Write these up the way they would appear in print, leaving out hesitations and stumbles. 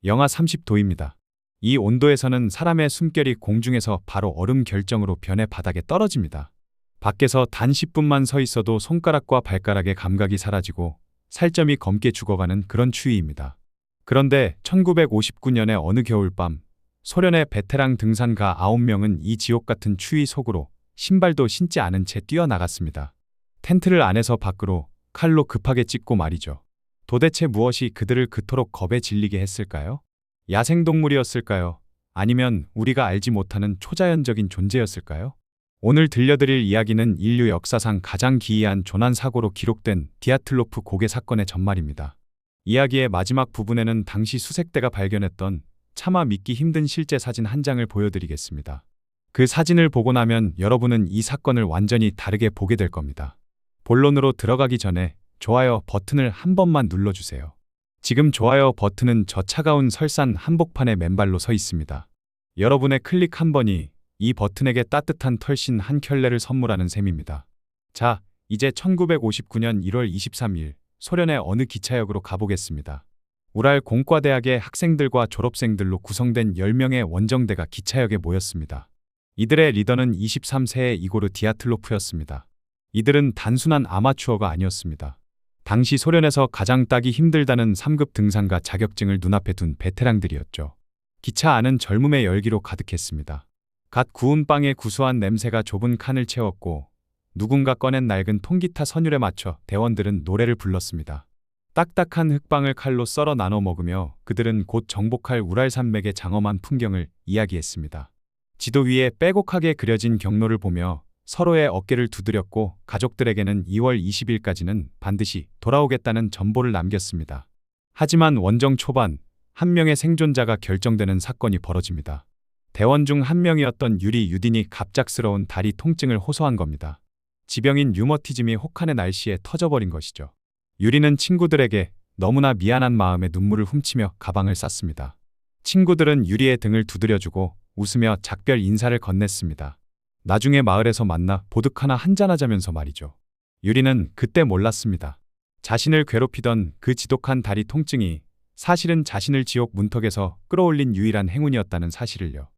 영하 30도입니다. 이 온도에서는 사람의 숨결이 공중에서 바로 얼음 결정으로 변해 바닥에 떨어집니다. 밖에서 단 10분만 서 있어도 손가락과 발가락의 감각이 사라지고 살점이 검게 죽어가는 그런 추위입니다. 그런데 1959년의 어느 겨울밤, 소련의 베테랑 등산가 9명은 이 지옥 같은 추위 속으로 신발도 신지 않은 채 뛰어나갔습니다. 텐트를 안에서 밖으로 칼로 급하게 찢고 말이죠. 도대체 무엇이 그들을 그토록 겁에 질리게 했을까요? 야생동물이었을까요? 아니면 우리가 알지 못하는 초자연적인 존재였을까요? 오늘 들려드릴 이야기는 인류 역사상 가장 기이한 조난사고로 기록된 디아틀로프 고개 사건의 전말입니다. 이야기의 마지막 부분에는 당시 수색대가 발견했던 차마 믿기 힘든 실제 사진 한 장을 보여드리겠습니다. 그 사진을 보고 나면 여러분은 이 사건을 완전히 다르게 보게 될 겁니다. 본론으로 들어가기 전에 좋아요 버튼을 한 번만 눌러주세요. 지금 좋아요 버튼은 저 차가운 설산 한복판에 맨발로 서 있습니다. 여러분의 클릭 한 번이 이 버튼에게 따뜻한 털신 한 켤레를 선물하는 셈입니다. 자, 이제 1959년 1월 23일 소련의 어느 기차역으로 가보겠습니다. 우랄 공과대학의 학생들과 졸업생들로 구성된 10명의 원정대가 기차역에 모였습니다. 이들의 리더는 23세의 이고르 디아틀로프였습니다. 이들은 단순한 아마추어가 아니었습니다. 당시 소련에서 가장 따기 힘들다는 3급 등산가 자격증을 눈앞에 둔 베테랑들이었죠. 기차 안은 젊음의 열기로 가득했습니다. 갓 구운 빵의 구수한 냄새가 좁은 칸을 채웠고 누군가 꺼낸 낡은 통기타 선율에 맞춰 대원들은 노래를 불렀습니다. 딱딱한 흙빵을 칼로 썰어 나눠 먹으며 그들은 곧 정복할 우랄산맥의 장엄한 풍경을 이야기했습니다. 지도 위에 빼곡하게 그려진 경로를 보며 서로의 어깨를 두드렸고 가족들에게는 2월 20일까지는 반드시 돌아오겠다는 전보를 남겼습니다. 하지만 원정 초반 한 명의 생존자가 결정되는 사건이 벌어집니다. 대원 중 한 명이었던 유리 유딘이 갑작스러운 다리 통증을 호소한 겁니다. 지병인 류머티즘이 혹한의 날씨에 터져버린 것이죠. 유리는 친구들에게 너무나 미안한 마음에 눈물을 훔치며 가방을 쌌습니다. 친구들은 유리의 등을 두드려주고 웃으며 작별 인사를 건넸습니다. 나중에 마을에서 만나 보드카 하나 한잔하자면서 말이죠. 유리는 그때 몰랐습니다. 자신을 괴롭히던 그 지독한 다리 통증이 사실은 자신을 지옥 문턱에서 끌어올린 유일한 행운이었다는 사실을요.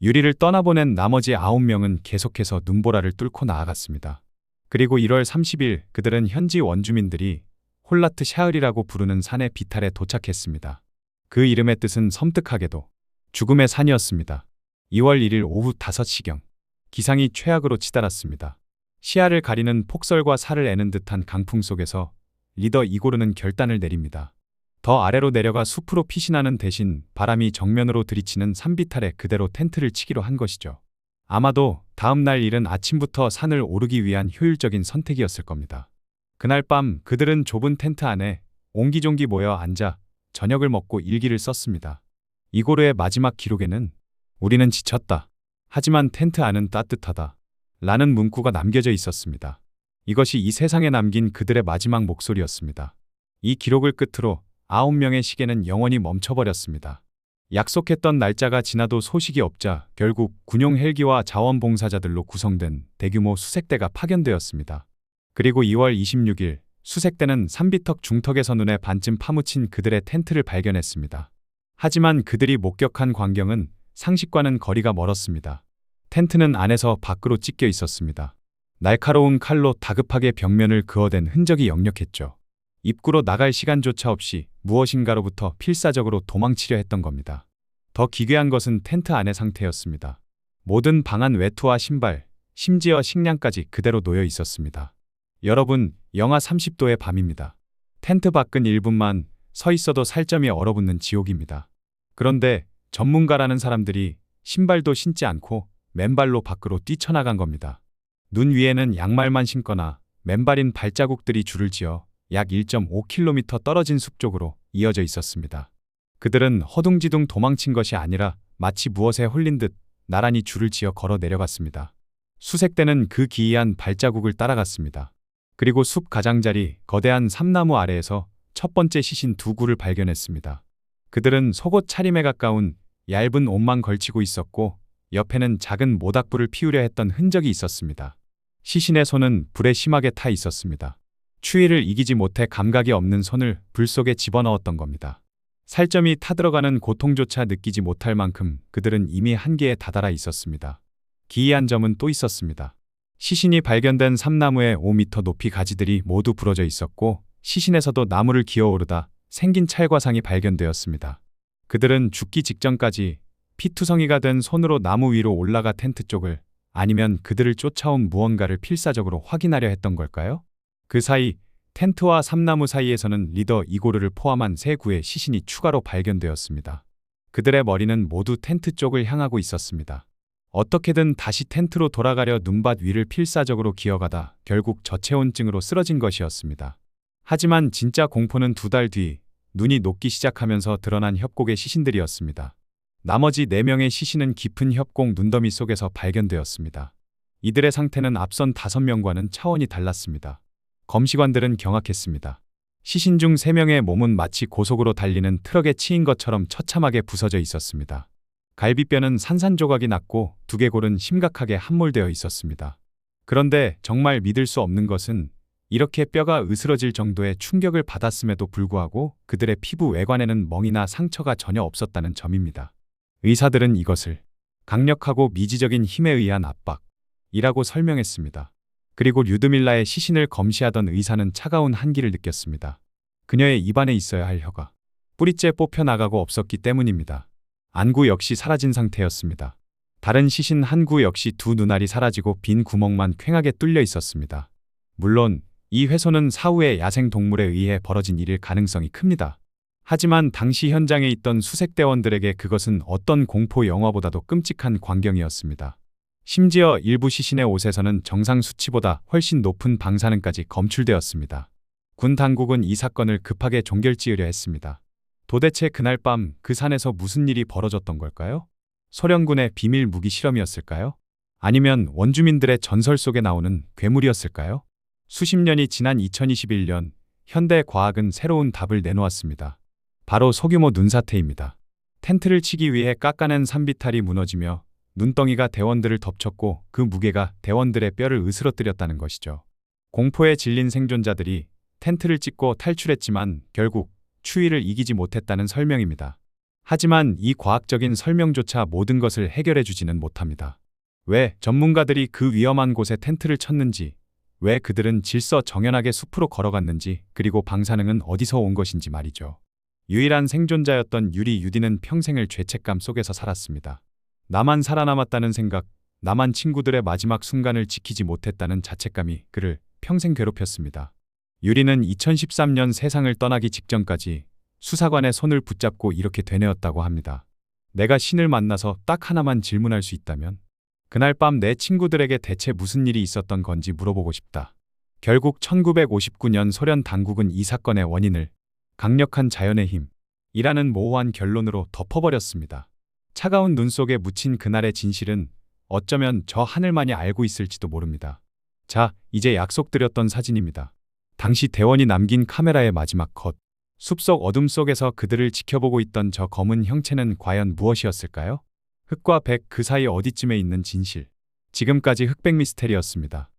유리를 떠나보낸 나머지 9명은 계속해서 눈보라를 뚫고 나아갔습니다. 그리고 1월 30일 그들은 현지 원주민들이 홀라트 샤을이라고 부르는 산의 비탈에 도착했습니다. 그 이름의 뜻은 섬뜩하게도 죽음의 산이었습니다. 2월 1일 오후 5시경 기상이 최악으로 치달았습니다. 시야를 가리는 폭설과 살을 애는 듯한 강풍 속에서 리더 이고르는 결단을 내립니다. 더 아래로 내려가 숲으로 피신하는 대신 바람이 정면으로 들이치는 산비탈에 그대로 텐트를 치기로 한 것이죠. 아마도 다음 날 이른 아침부터 산을 오르기 위한 효율적인 선택이었을 겁니다. 그날 밤 그들은 좁은 텐트 안에 옹기종기 모여 앉아 저녁을 먹고 일기를 썼습니다. 이고르의 마지막 기록에는 우리는 지쳤다. 하지만 텐트 안은 따뜻하다. 라는 문구가 남겨져 있었습니다. 이것이 이 세상에 남긴 그들의 마지막 목소리였습니다. 이 기록을 끝으로 9명의 시계는 영원히 멈춰버렸습니다. 약속했던 날짜가 지나도 소식이 없자 결국 군용 헬기와 자원봉사자들로 구성된 대규모 수색대가 파견되었습니다. 그리고 2월 26일 수색대는 산비턱 중턱에서 눈에 반쯤 파묻힌 그들의 텐트를 발견했습니다. 하지만 그들이 목격한 광경은 상식과는 거리가 멀었습니다. 텐트는 안에서 밖으로 찢겨 있었습니다. 날카로운 칼로 다급하게 벽면을 그어댄 흔적이 역력했죠. 입구로 나갈 시간조차 없이 무엇인가로부터 필사적으로 도망치려 했던 겁니다. 더 기괴한 것은 텐트 안의 상태였습니다. 모든 방안 외투와 신발, 심지어 식량까지 그대로 놓여 있었습니다. 여러분, 영하 30도의 밤입니다. 텐트 밖은 1분만 서 있어도 살점이 얼어붙는 지옥입니다. 그런데 전문가라는 사람들이 신발도 신지 않고 맨발로 밖으로 뛰쳐나간 겁니다. 눈 위에는 양말만 신거나 맨발인 발자국들이 줄을 지어 약 1.5km 떨어진 숲 쪽으로 이어져 있었습니다. 그들은 허둥지둥 도망친 것이 아니라 마치 무엇에 홀린 듯 나란히 줄을 지어 걸어 내려갔습니다. 수색대는 그 기이한 발자국을 따라갔습니다. 그리고 숲 가장자리 거대한 삼나무 아래에서 첫 번째 시신 2구를 발견했습니다. 그들은 속옷 차림에 가까운 얇은 옷만 걸치고 있었고 옆에는 작은 모닥불을 피우려 했던 흔적이 있었습니다. 시신의 손은 불에 심하게 타 있었습니다. 추위를 이기지 못해 감각이 없는 손을 불 속에 집어넣었던 겁니다. 살점이 타들어가는 고통조차 느끼지 못할 만큼 그들은 이미 한계에 다다라 있었습니다. 기이한 점은 또 있었습니다. 시신이 발견된 삼나무의 5m 높이 가지들이 모두 부러져 있었고 시신에서도 나무를 기어오르다 생긴 찰과상이 발견되었습니다. 그들은 죽기 직전까지 피투성이가 된 손으로 나무 위로 올라가 텐트 쪽을 아니면 그들을 쫓아온 무언가를 필사적으로 확인하려 했던 걸까요? 그 사이 텐트와 삼나무 사이에서는 리더 이고르를 포함한 세 구의 시신이 추가로 발견되었습니다. 그들의 머리는 모두 텐트 쪽을 향하고 있었습니다. 어떻게든 다시 텐트로 돌아가려 눈밭 위를 필사적으로 기어가다 결국 저체온증으로 쓰러진 것이었습니다. 하지만 진짜 공포는 2달 뒤 눈이 녹기 시작하면서 드러난 협곡의 시신들이었습니다. 나머지 4명의 시신은 깊은 협곡 눈더미 속에서 발견되었습니다. 이들의 상태는 앞선 5명과는 차원이 달랐습니다. 검시관들은 경악했습니다. 시신 중 3명의 몸은 마치 고속으로 달리는 트럭에 치인 것처럼 처참하게 부서져 있었습니다. 갈비뼈는 산산조각이 났고 두개골은 심각하게 함몰되어 있었습니다. 그런데 정말 믿을 수 없는 것은 이렇게 뼈가 으스러질 정도의 충격을 받았음에도 불구하고 그들의 피부 외관에는 멍이나 상처가 전혀 없었다는 점입니다. 의사들은 이것을 강력하고 미지적인 힘에 의한 압박이라고 설명했습니다. 그리고 류드밀라의 시신을 검시하던 의사는 차가운 한기를 느꼈습니다. 그녀의 입안에 있어야 할 혀가 뿌리째 뽑혀나가고 없었기 때문입니다. 안구 역시 사라진 상태였습니다. 다른 시신 한 구 역시 2 눈알이 사라지고 빈 구멍만 퀭하게 뚫려 있었습니다. 물론 이 훼손은 사후의 야생동물에 의해 벌어진 일일 가능성이 큽니다. 하지만 당시 현장에 있던 수색대원들에게 그것은 어떤 공포 영화보다도 끔찍한 광경이었습니다. 심지어 일부 시신의 옷에서는 정상 수치보다 훨씬 높은 방사능까지 검출되었습니다. 군 당국은 이 사건을 급하게 종결지으려 했습니다. 도대체 그날 밤 그 산에서 무슨 일이 벌어졌던 걸까요? 소련군의 비밀 무기 실험이었을까요? 아니면 원주민들의 전설 속에 나오는 괴물이었을까요? 수십 년이 지난 2021년 현대 과학은 새로운 답을 내놓았습니다. 바로 소규모 눈사태입니다. 텐트를 치기 위해 깎아낸 산비탈이 무너지며 눈덩이가 대원들을 덮쳤고 그 무게가 대원들의 뼈를 으스러뜨렸다는 것이죠. 공포에 질린 생존자들이 텐트를 찍고 탈출했지만 결국 추위를 이기지 못했다는 설명입니다. 하지만 이 과학적인 설명조차 모든 것을 해결해 주지는 못합니다. 왜 전문가들이 그 위험한 곳에 텐트를 쳤는지, 왜 그들은 질서정연하게 숲으로 걸어갔는지, 그리고 방사능은 어디서 온 것인지 말이죠. 유일한 생존자였던 유리 유디는 평생을 죄책감 속에서 살았습니다. 나만 살아남았다는 생각, 나만 친구들의 마지막 순간을 지키지 못했다는 자책감이 그를 평생 괴롭혔습니다. 유리는 2013년 세상을 떠나기 직전까지 수사관의 손을 붙잡고 이렇게 되뇌었다고 합니다. 내가 신을 만나서 딱 하나만 질문할 수 있다면 그날 밤 내 친구들에게 대체 무슨 일이 있었던 건지 물어보고 싶다. 결국 1959년 소련 당국은 이 사건의 원인을 강력한 자연의 힘이라는 모호한 결론으로 덮어버렸습니다. 차가운 눈 속에 묻힌 그날의 진실은 어쩌면 저 하늘만이 알고 있을지도 모릅니다. 자, 이제 약속드렸던 사진입니다. 당시 대원이 남긴 카메라의 마지막 컷. 숲속 어둠 속에서 그들을 지켜보고 있던 저 검은 형체는 과연 무엇이었을까요? 흑과 백 그 사이 어디쯤에 있는 진실. 지금까지 흑백 미스테리였습니다.